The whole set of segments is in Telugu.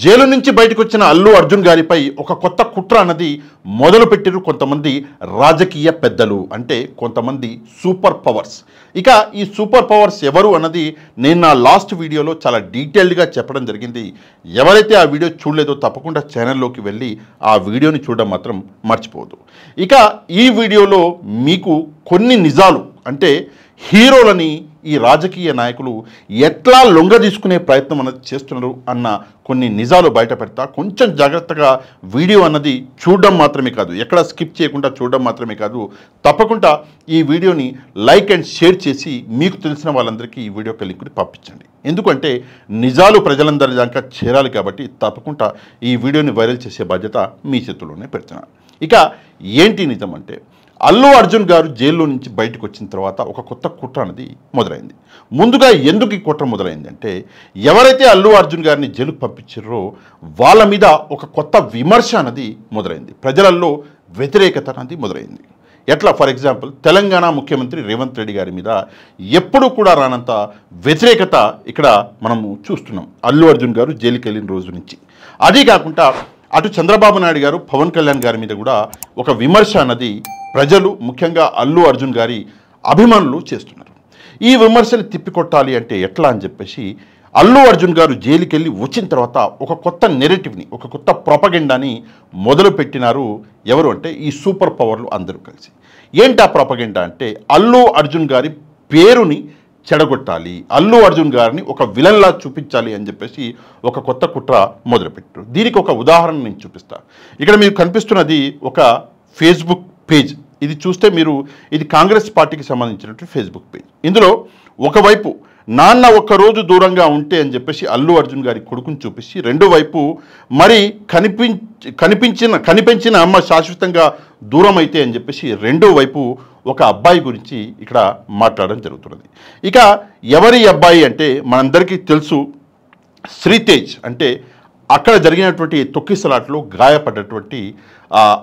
జైలు నుంచి బయటకు వచ్చిన అల్లు అర్జున్ గారిపై ఒక కొత్త కుట్ర అన్నది మొదలుపెట్టిరు కొంతమంది రాజకీయ పెద్దలు, అంటే కొంతమంది సూపర్ పవర్స్. ఇక ఈ సూపర్ పవర్స్ ఎవరు అన్నది నేను నా లాస్ట్ వీడియోలో చాలా డీటెయిల్డ్గా చెప్పడం జరిగింది. ఎవరైతే ఆ వీడియో చూడలేదో తప్పకుండా ఛానల్లోకి వెళ్ళి ఆ వీడియోని చూడడం మాత్రం మర్చిపోవద్దు. ఇక ఈ వీడియోలో మీకు కొన్ని నిజాలు, అంటే హీరోలని ఈ రాజకీయ నాయకులు ఎట్లా లొంగ తీసుకునే ప్రయత్నం అన్నది చేస్తున్నారు అన్న కొన్ని నిజాలు బయట పెడతా. కొంచెం జాగ్రత్తగా వీడియో అన్నది చూడడం మాత్రమే కాదు, ఎక్కడ స్కిప్ చేయకుండా చూడడం మాత్రమే కాదు, తప్పకుండా ఈ వీడియోని లైక్ అండ్ షేర్ చేసి మీకు తెలిసిన వాళ్ళందరికీ ఈ వీడియోకి లింక్ని పంపించండి. ఎందుకంటే నిజాలు ప్రజలందరి దాకా చేరాలి కాబట్టి తప్పకుండా ఈ వీడియోని వైరల్ చేసే బాధ్యత మీ చేతుల్లోనే పెడుతున్నాను. ఇక ఏంటి నిజం అంటే, అల్లు అర్జున్ గారు జైల్లో నుంచి బయటకు వచ్చిన తర్వాత ఒక కొత్త కుట్ర అనేది మొదలైంది. ముందుగా ఎందుకు ఈ కుట్ర మొదలైంది అంటే, ఎవరైతే అల్లు అర్జున్ గారిని జైలుకు పంపించారో వాళ్ళ మీద ఒక కొత్త విమర్శ అనేది మొదలైంది. ప్రజలలో వ్యతిరేకత అనేది మొదలైంది. ఎట్లా? ఫర్ ఎగ్జాంపుల్, తెలంగాణ ముఖ్యమంత్రి రేవంత్ రెడ్డి గారి మీద ఎప్పుడూ కూడా రానంత వ్యతిరేకత ఇక్కడ మనము చూస్తున్నాం అల్లు అర్జున్ గారు జైలుకి వెళ్ళిన రోజు నుంచి. అదే కాకుండా అటు చంద్రబాబు నాయుడు గారు, పవన్ కళ్యాణ్ గారి మీద కూడా ఒక విమర్శ అన్నది ప్రజలు, ముఖ్యంగా అల్లు అర్జున్ గారి అభిమానులు చేస్తున్నారు. ఈ విమర్శలు తిప్పికొట్టాలి అంటే ఎట్లా అని చెప్పేసి అల్లు అర్జున్ గారు జైలుకి వెళ్ళి వచ్చిన తర్వాత ఒక కొత్త నెరేటివ్ని, ఒక కొత్త ప్రొపగెండాని మొదలుపెట్టినారు. ఎవరు అంటే ఈ సూపర్ పవర్లు అందరూ కలిసి. ఏంటి ఆ ప్రొపగెండా అంటే, అల్లు అర్జున్ గారి పేరుని చెడగొట్టాలి, అల్లు అర్జున్ గారిని ఒక విలన్లా చూపించాలి అని చెప్పేసి ఒక కొత్త కుట్ర మొదలుపెట్టారు. దీనికి ఒక ఉదాహరణ నేను చూపిస్తా. ఇక్కడ మీకు కనిపిస్తున్నది ఒక ఫేస్బుక్ పేజ్. ఇది చూస్తే మీరు, ఇది కాంగ్రెస్ పార్టీకి సంబంధించినటువంటి ఫేస్బుక్ పేజ్. ఇందులో ఒకవైపు నాన్న ఒక్కరోజు దూరంగా ఉంటే అని చెప్పేసి అల్లు అర్జున్ గారి కొడుకుని చూపించి, రెండో వైపు మరి కనిపించిన అమ్మ శాశ్వతంగా దూరం అయితే అని చెప్పేసి రెండో వైపు ఒక అబ్బాయి గురించి ఇక్కడ మాట్లాడడం జరుగుతున్నది. ఇక ఎవరి అబ్బాయి అంటే మనందరికీ తెలుసు, శ్రీతేజ్. అంటే అక్కడ జరిగినటువంటి తొక్కిసలాట్లో గాయపడ్డటువంటి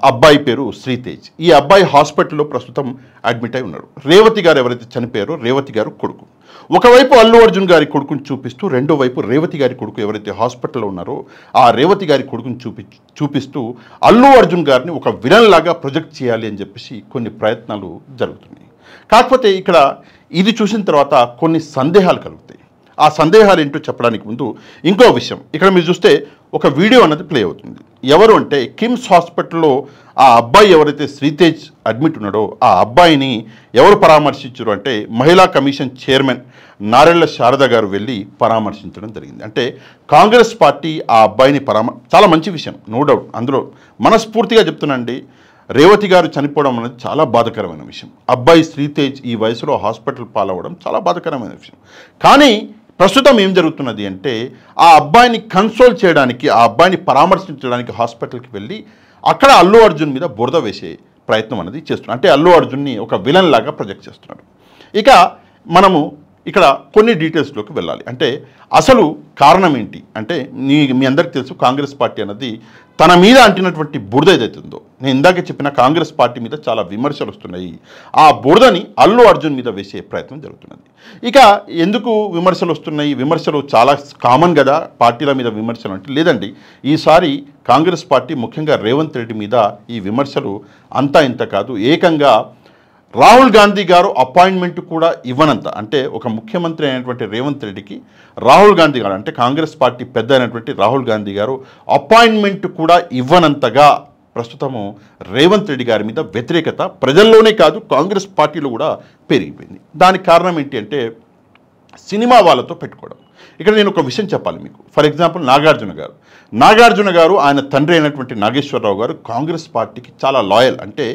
అబ్బాయి పేరు శ్రీతేజ్. ఈ అబ్బాయి హాస్పిటల్లో ప్రస్తుతం అడ్మిట్ అయి ఉన్నాడు. రేవతి గారు ఎవరైతే చనిపోయారో రేవతి గారు కొడుకు. ఒకవైపు అల్లు అర్జున్ గారి కొడుకుని చూపిస్తూ, రెండో వైపు రేవతి గారి కొడుకు ఎవరైతే హాస్పిటల్లో ఉన్నారో ఆ రేవతి గారి కొడుకుని చూపిస్తూ అల్లు అర్జున్ గారిని ఒక విలన్ లాగా ప్రొజెక్ట్ చేయాలి అని చెప్పేసి కొన్ని ప్రయత్నాలు జరుగుతున్నాయి. కాకపోతే ఇక్కడ ఇది చూసిన తర్వాత కొన్ని సందేహాలు కలుగుతాయి. ఆ సందేహాలు ఏంటో చెప్పడానికి ముందు ఇంకో విషయం, ఇక్కడ మీరు చూస్తే ఒక వీడియో అన్నది ప్లే అవుతుంది. ఎవరు అంటే, కిమ్స్ హాస్పిటల్లో ఆ అబ్బాయి ఎవరైతే శ్రీతేజ్ అడ్మిట్ ఉన్నాడో ఆ అబ్బాయిని ఎవరు పరామర్శించారు అంటే, మహిళా కమిషన్ చైర్మన్ నారెళ్ల శారద గారు వెళ్ళి పరామర్శించడం జరిగింది. అంటే కాంగ్రెస్ పార్టీ ఆ అబ్బాయిని చాలా మంచి విషయం, నో డౌట్. అందులో మనస్ఫూర్తిగా చెప్తున్నానండి, రేవతి గారు చనిపోవడం అనేది చాలా బాధాకరమైన విషయం. అబ్బాయి శ్రీతేజ్ ఈ వయసులో హాస్పిటల్ పాలవడం చాలా బాధాకరమైన విషయం. కానీ ప్రస్తుతం ఏం జరుగుతున్నది అంటే, ఆ అబ్బాయిని కన్సోల్ చేయడానికి, ఆ అబ్బాయిని పరామర్శించడానికి హాస్పిటల్కి వెళ్ళి అక్కడ అల్లు అర్జున్ మీద బురద వేసే ప్రయత్నం అనేది చేస్తున్నారు. అంటే అల్లు అర్జున్ని ఒక విలన్ లాగా ప్రొజెక్ట్ చేస్తున్నారు. ఇక మనము ఇక్కడ కొన్ని డీటెయిల్స్లోకి వెళ్ళాలి. అంటే అసలు కారణం ఏంటి అంటే, మీ అందరికీ తెలుసు, కాంగ్రెస్ పార్టీ అన్నది తన మీద అంటినటువంటి బురద ఏదైతుందో, నేను ఇందాకే చెప్పిన కాంగ్రెస్ పార్టీ మీద చాలా విమర్శలు వస్తున్నాయి, ఆ బురదని అల్లు అర్జున్ మీద వేసే ప్రయత్నం జరుగుతున్నది. ఇక ఎందుకు విమర్శలు వస్తున్నాయి? విమర్శలు చాలా కామన్ కదా పార్టీల మీద విమర్శలు అంటే. లేదండి, ఈసారి కాంగ్రెస్ పార్టీ ముఖ్యంగా రేవంత్ రెడ్డి మీద ఈ విమర్శలు అంతా ఇంత కాదు. ఏకంగా రాహుల్ గాంధీ గారు అపాయింట్మెంట్ కూడా ఇవ్వనంత, అంటే ఒక ముఖ్యమంత్రి అయినటువంటి రేవంత్ రెడ్డికి రాహుల్ గాంధీ గారు, అంటే కాంగ్రెస్ పార్టీ పెద్ద అయినటువంటి రాహుల్ గాంధీ గారు అపాయింట్మెంట్ కూడా ఇవ్వనంతగా ప్రస్తుతము రేవంత్ రెడ్డి గారి మీద వ్యతిరేకత ప్రజల్లోనే కాదు కాంగ్రెస్ పార్టీలో కూడా పెరిగిపోయింది. దానికి కారణం ఏంటి అంటే, సినిమా వాళ్ళతో పెట్టుకోవడం. ఇక్కడ నేను ఒక విషయం చెప్పాలి మీకు. ఫర్ ఎగ్జాంపుల్, నాగార్జున గారు ఆయన తండ్రి అయినటువంటి నాగేశ్వరరావు గారు కాంగ్రెస్ పార్టీకి చాలా లాయల్. అంటే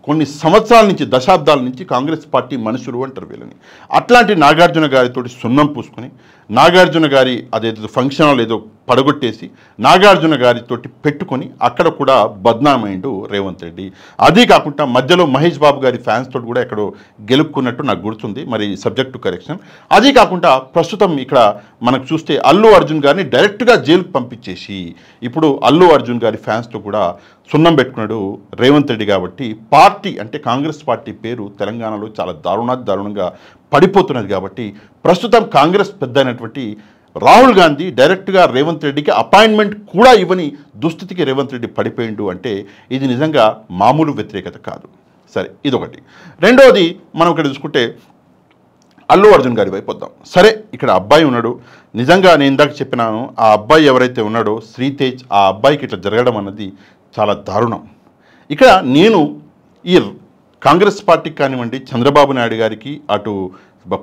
కొన్ని సంవత్సరాల నుంచి, దశాబ్దాల నుంచి కాంగ్రెస్ పార్టీ మనుషులు అంటారు వీళ్ళని. అట్లాంటి నాగార్జున గారితో సున్నం పూసుకొని, నాగార్జున గారి అదేదో ఫంక్షన్ హాల్ ఏదో పడగొట్టేసి నాగార్జున గారితో పెట్టుకొని అక్కడ కూడా బద్నామైండు రేవంత్ రెడ్డి. అదే కాకుండా మధ్యలో మహేష్ బాబు గారి ఫ్యాన్స్ తోటి కూడా ఎక్కడో గెలుపుకున్నట్టు నాకు గుర్తుంది, మరి సబ్జెక్ట్ టు కరెక్షన్. అదే కాకుండా ప్రస్తుతం ఇక్కడ మనకు చూస్తే అల్లు అర్జున్ గారిని డైరెక్ట్గా జైలుకు పంపించేసి ఇప్పుడు అల్లు అర్జున్ గారి ఫ్యాన్స్తో కూడా సున్నం పెట్టుకున్నాడు రేవంత్ రెడ్డి. కాబట్టి పార్టీ, అంటే కాంగ్రెస్ పార్టీ పేరు తెలంగాణలో చాలా దారుణంగా పడిపోతున్నది. కాబట్టి ప్రస్తుతం కాంగ్రెస్ పెద్ద అయినటువంటి రాహుల్ గాంధీ డైరెక్ట్గా రేవంత్ రెడ్డికి అపాయింట్మెంట్ కూడా ఇవ్వని దుస్థితికి రేవంత్ రెడ్డి పడిపోయిండు అంటే ఇది నిజంగా మామూలు వ్యతిరేకత కాదు. సరే, ఇదొకటి. రెండోది, మనం ఇక్కడ చూసుకుంటే అల్లు అర్జున్ గారి వైపు వద్దాం. సరే, ఇక్కడ అబ్బాయి ఉన్నాడు. నిజంగా నేను ఇందాక చెప్పినాను, ఆ అబ్బాయి ఎవరైతే ఉన్నాడో శ్రీతేజ్, ఆ అబ్బాయికి ఇట్లా జరగడం అన్నది చాలా దారుణం. ఇక్కడ నేను ఈ కాంగ్రెస్ పార్టీకి కానివ్వండి, చంద్రబాబు నాయుడు గారికి, అటు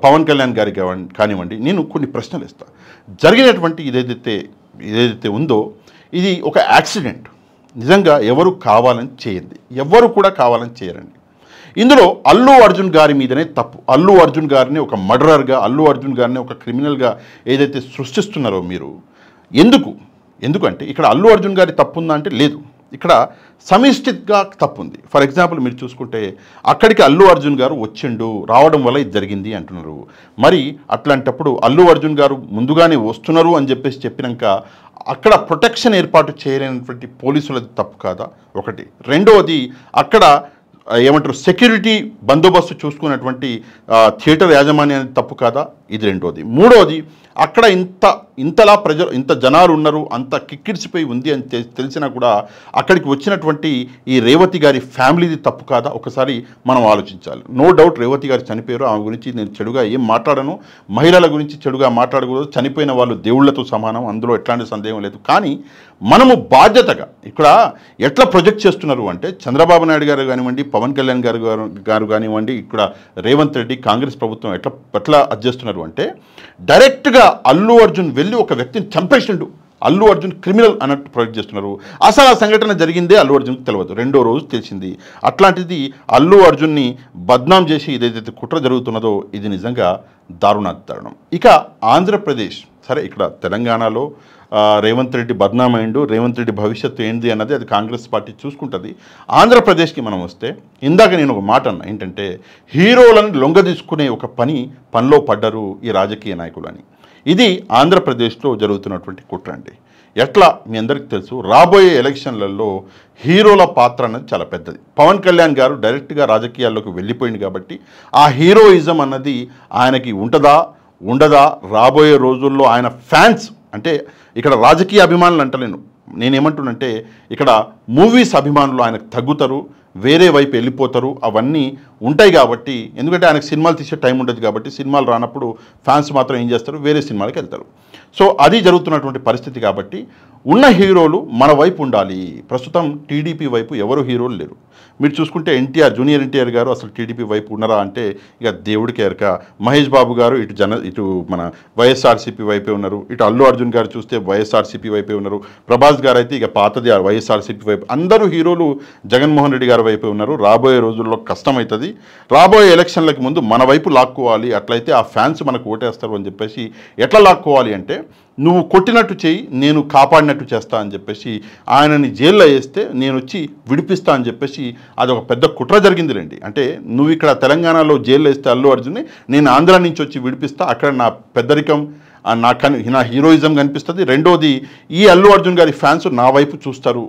పవన్ కళ్యాణ్ గారికి కానివ్వండి, నేను కొన్ని ప్రశ్నలు ఇస్తాను. జరిగినటువంటి ఏదైతే ఉందో ఇది ఒక యాక్సిడెంట్. నిజంగా ఎవరు కావాలని చేయండి, ఎవరు కూడా కావాలని చేయరండి. ఇందులో అల్లు అర్జున్ గారి మీదనే తప్పు. అల్లు అర్జున్ గారిని ఒక మర్డరర్గా, అల్లు అర్జున్ గారిని ఒక క్రిమినల్గా ఏదైతే సృష్టిస్తున్నారో మీరు, ఎందుకంటే ఇక్కడ అల్లు అర్జున్ గారి తప్పు ఉందా అంటే లేదు, ఇక్కడ సమిష్టిగా తప్పు ఉంది. ఫర్ ఎగ్జాంపుల్ మీరు చూసుకుంటే అక్కడికి అల్లు అర్జున్ గారు రావడం వల్ల ఇది జరిగింది అంటున్నారు. మరి అట్లాంటప్పుడు అల్లు అర్జున్ గారు ముందుగానే వస్తున్నారు అని చెప్పినాక అక్కడ ప్రొటెక్షన్ ఏర్పాటు చేయలేనటువంటి పోలీసులది తప్పు కాదా? ఒకటి. రెండవది, అక్కడ ఏమంటారు సెక్యూరిటీ బందోబస్తు చూసుకున్నటువంటి థియేటర్ యాజమాన్యానికి తప్పు కాదా? ఇది రెండోది. మూడోది, అక్కడ ఇంతలా ఇంత జనాలు ఉన్నారు, అంత కిక్కిడిసిపోయి ఉంది అని తెలిసినా కూడా అక్కడికి వచ్చినటువంటి ఈ రేవతి గారి ఫ్యామిలీది తప్పు కాదా? ఒకసారి మనం ఆలోచించాలి. నో డౌట్ రేవతి గారు చనిపోయారు, ఆమె గురించి నేను చెడుగా ఏం మాట్లాడను, మహిళల గురించి చెడుగా మాట్లాడకూడదు, చనిపోయిన వాళ్ళు దేవుళ్లతో సమానం, అందులో ఎట్లాంటి సందేహం లేదు. కానీ మనము బాధ్యతగా ఇక్కడ ఎట్లా ప్రొజెక్ట్ చేస్తున్నారు అంటే చంద్రబాబు నాయుడు గారు కానివ్వండి, పవన్ కళ్యాణ్ గారు కానివ్వండి, ఇక్కడ రేవంత్ రెడ్డి కాంగ్రెస్ ప్రభుత్వం ఎట్లా చేస్తున్నారు అంటే డైరెక్ట్గా అల్లు అర్జున్ వెళ్ళి ఒక వ్యక్తిని చంపేసిండు, అల్లు అర్జున్ క్రిమినల్ అన్నట్టు ప్రొజెక్ట్ చేస్తున్నారు. అసలు ఆ సంఘటన జరిగిందే అల్లు అర్జున్కి తెలియదు, రెండో రోజు తెలిసింది. అట్లాంటిది అల్లు అర్జున్ని బద్నాం చేసి ఇదైతే కుట్ర జరుగుతున్నదో ఇది నిజంగా దారుణం. ఇక ఆంధ్రప్రదేశ్, సరే ఇక్కడ తెలంగాణలో రేవంత్ రెడ్డి బద్నాం అయిండు, రేవంత్ రెడ్డి భవిష్యత్తు ఏంటి అన్నది అది కాంగ్రెస్ పార్టీ చూసుకుంటుంది. ఆంధ్రప్రదేశ్కి మనం వస్తే ఇందాక నేను ఒక మాట అన్నా, ఏంటంటే హీరోలను లొంగదీసుకునే ఒక పనిలో పడ్డరు ఈ రాజకీయ నాయకులు అని. ఇది ఆంధ్రప్రదేశ్లో జరుగుతున్నటువంటి కుట్ర అండి. ఎట్లా మీ అందరికీ తెలుసు, రాబోయే ఎలక్షన్లలో హీరోల పాత్ర అన్నది చాలా పెద్దది. పవన్ కళ్యాణ్ గారు డైరెక్ట్గా రాజకీయాల్లోకి వెళ్ళిపోయింది కాబట్టి ఆ హీరోయిజం అన్నది ఆయనకి ఉండదా? రాబోయే రోజుల్లో ఆయన ఫ్యాన్స్, అంటే ఇక్కడ రాజకీయ అభిమానులు అంటలేను, నేనేమంటున్నంటే ఇక్కడ మూవీస్ అభిమానులు ఆయనకు తగ్గుతారు, వేరే వైపు వెళ్ళిపోతారు, అవన్నీ ఉంటాయి. కాబట్టి ఎందుకంటే ఆయనకు సినిమాలు తీసే టైం ఉండదు కాబట్టి సినిమాలు రానప్పుడు ఫ్యాన్స్ మాత్రం ఏం చేస్తారు, వేరే సినిమాలకు వెళ్తారు. సో అది జరుగుతున్నటువంటి పరిస్థితి. కాబట్టి ఉన్న హీరోలు మన వైపు ఉండాలి. ప్రస్తుతం టీడీపీ వైపు ఎవరు హీరోలు లేరు. మీరు చూసుకుంటే జూనియర్ ఎన్టీఆర్ గారు అసలు టీడీపీ వైపు ఉన్నారా అంటే ఇక దేవుడికి ఎరక. మహేష్ బాబు గారు ఇటు మన వైఎస్ఆర్సీపీ వైపే ఉన్నారు, ఇటు అల్లు అర్జున్ గారు చూస్తే వైఎస్ఆర్సీపీ వైపే ఉన్నారు, ప్రభాస్ గారు అయితే ఇక పాతది వైఎస్ఆర్సీపీ వైపు. అందరూ హీరోలు జగన్మోహన్ రెడ్డి గారి వైపే ఉన్నారు. రాబోయే రోజుల్లో కష్టమవుతుంది. రాబోయే ఎలక్షన్లకు ముందు మన వైపు లాక్కోవాలి, అట్లయితే ఆ ఫ్యాన్స్ మనకు ఓటేస్తారు అని చెప్పేసి ఎట్లా లాక్కోవాలి అంటే నువ్వు కొట్టినట్టు చేయి, నేను కాపాడినట్టు చేస్తా అని చెప్పేసి ఆయనని జైల్లో వేస్తే నేను వచ్చి విడిపిస్తా అని చెప్పేసి అదొక పెద్ద కుట్ర జరిగిందిలేండి. అంటే నువ్వు ఇక్కడ తెలంగాణలో జైల్లో వేస్తే అల్లు అర్జున్ని, నేను ఆంధ్ర నుంచి వచ్చి విడిపిస్తా, అక్కడ నా పెద్దరికం నా హీరోయిజం కనిపిస్తుంది. రెండోది, ఈ అల్లు అర్జున్ గారి ఫ్యాన్స్ నా వైపు చూస్తారు,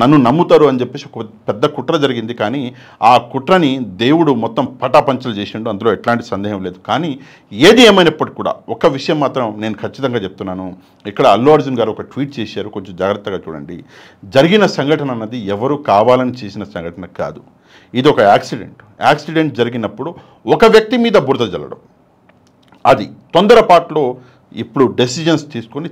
నన్ను నమ్ముతారు అని చెప్పేసి ఒక పెద్ద కుట్ర జరిగింది. కానీ ఆ కుట్రని దేవుడు మొత్తం పటాపంచలు చేసిండు, అందులో ఎట్లాంటి సందేహం లేదు. కానీ ఏది ఏమైనప్పటికీ కూడా ఒక విషయం మాత్రం నేను ఖచ్చితంగా చెప్తున్నాను. ఇక్కడ అల్లు అర్జున్ గారు ఒక ట్వీట్ చేశారు, కొంచెం జాగ్రత్తగా చూడండి. జరిగిన సంఘటన అన్నది ఎవరు కావాలని చేసిన సంఘటన కాదు, ఇది ఒక యాక్సిడెంట్ జరిగినప్పుడు ఒక వ్యక్తి మీద బురద జల్లడం, అది తొందరపాటులో ఇప్పుడు డెసిజన్స్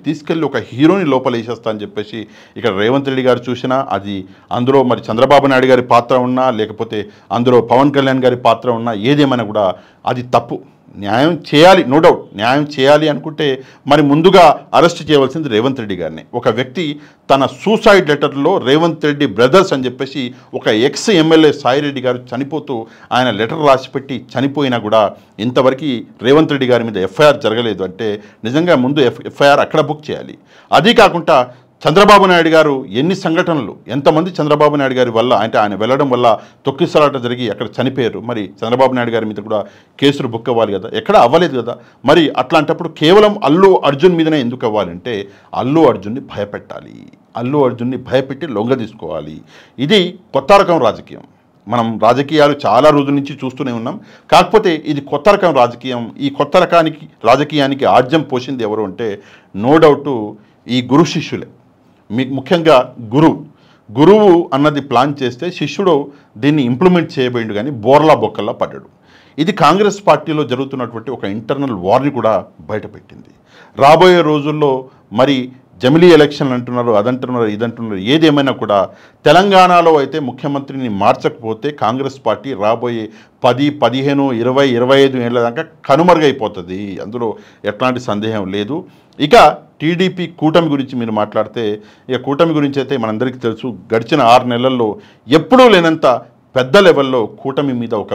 తీసుకెళ్ళి ఒక హీరోని లోపల వేసేస్తా అని చెప్పేసి ఇక్కడ రేవంత్ రెడ్డి గారు చూసినా, అది అందులో మరి చంద్రబాబు నాయుడు గారి పాత్ర ఉన్నా, లేకపోతే అందులో పవన్ కళ్యాణ్ గారి పాత్ర ఉన్నా, ఏదేమైనా కూడా అది తప్పు. న్యాయం చేయాలి, నో డౌట్ న్యాయం చేయాలి అనుకుంటే మరి ముందుగా అరెస్ట్ చేయవలసింది రేవంత్ రెడ్డి గారిని. ఒక వ్యక్తి తన సూసైడ్ లెటర్లో రేవంత్ రెడ్డి బ్రదర్స్ అని చెప్పేసి ఒక ఎక్స్ ఎమ్మెల్యే సాయిరెడ్డి గారు చనిపోతూ ఆయన లెటర్ రాసిపెట్టి చనిపోయినా కూడా ఇంతవరకు రేవంత్ రెడ్డి గారి మీద ఎఫ్ఐఆర్ జరగలేదు. అంటే నిజంగా ముందు ఎఫ్ఐఆర్ అక్కడ బుక్ చేయాలి. అదీ కాకుండా చంద్రబాబు నాయుడు గారు ఎన్ని సంఘటనలు, ఎంతమంది చంద్రబాబు నాయుడు గారి వల్ల అంటే ఆయన వెళ్ళడం వల్ల తొక్కిసలాట జరిగి అక్కడ చనిపోయారు. మరి చంద్రబాబు నాయుడు గారి మీద కూడా కేసులు బుక్ అవ్వాలి కదా, ఎక్కడ అవ్వలేదు కదా. మరి అట్లాంటప్పుడు కేవలం అల్లు అర్జున్ మీదనే ఎందుకు అవ్వాలంటే అల్లు అర్జున్ని భయపెట్టాలి, అల్లు అర్జున్ని భయపెట్టి లొంగ తీసుకోవాలి. ఇది కొత్త రకం రాజకీయం. మనం రాజకీయాలు చాలా రోజుల నుంచి చూస్తూనే ఉన్నాం. కాకపోతే ఇది కొత్త రకం రాజకీయం. ఈ కొత్త రకానికి రాజకీయానికి ఆజ్యం పోసింది ఎవరు అంటే నో డౌట్ ఈ గురు శిష్యులే. మీకు ముఖ్యంగా గురువు అన్నది ప్లాన్ చేస్తే శిష్యుడు దీన్ని ఇంప్లిమెంట్ చేయబోయిండు, కానీ బోర్లా బొక్కల్లా పడ్డాడు. ఇది కాంగ్రెస్ పార్టీలో జరుగుతున్నటువంటి ఒక ఇంటర్నల్ వార్ని కూడా బయటపెట్టింది. రాబోయే రోజుల్లో మరి జమిలీ ఎలక్షన్లు అంటున్నారు, అదంటున్నారు, ఇదంటున్నారు. ఏదేమైనా కూడా తెలంగాణలో అయితే ముఖ్యమంత్రిని మార్చకపోతే కాంగ్రెస్ పార్టీ రాబోయే 10, 15, 20, 25 ఏళ్ళ దాకా కనుమరుగైపోతుంది. అందులో ఎట్లాంటి సందేహం లేదు. ఇక టీడీపీ కూటమి గురించి మీరు మాట్లాడితే, ఇక కూటమి గురించి అయితే మనందరికీ తెలుసు, గడిచిన 6 నెలల్లో ఎప్పుడూ లేనంత పెద్ద లెవెల్లో కూటమి మీద ఒక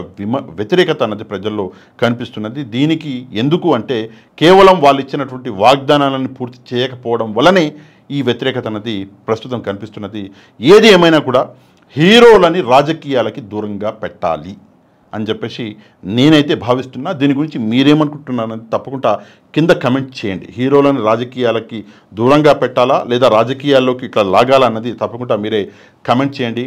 వ్యతిరేకత అన్నది ప్రజల్లో కనిపిస్తున్నది. దీనికి ఎందుకు అంటే కేవలం వాళ్ళు ఇచ్చినటువంటి వాగ్దానాలను పూర్తి చేయకపోవడం వల్లనే ఈ వ్యతిరేకత అన్నది ప్రస్తుతం కనిపిస్తున్నది. ఏది ఏమైనా కూడా హీరోలని రాజకీయాలకి దూరంగా పెట్టాలి అని చెప్పేసి నేనైతే భావిస్తున్నా. దీని గురించి మీరేమనుకుంటున్నారని తప్పకుండా కింద కమెంట్ చేయండి. హీరోలను రాజకీయాలకి దూరంగా పెట్టాలా లేదా రాజకీయాల్లోకి ఇట్లా లాగాలా అన్నది తప్పకుండా మీరే కమెంట్ చేయండి.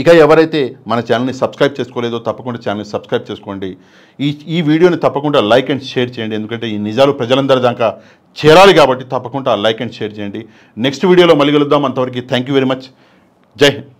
ఇక ఎవరైతే మన ఛానల్ని సబ్స్క్రైబ్ చేసుకోలేదో తప్పకుండా ఛానల్ని సబ్స్క్రైబ్ చేసుకోండి. ఈ వీడియోని తప్పకుండా లైక్ అండ్ షేర్ చేయండి. ఎందుకంటే ఈ నిజాలు ప్రజలందరి దాకా చేరాలి కాబట్టి తప్పకుండా లైక్ అండ్ షేర్ చేయండి. నెక్స్ట్ వీడియోలో మళ్ళీ కలుద్దాం. అంతవరకు థ్యాంక్ యూ వెరీ మచ్. జై హింద్.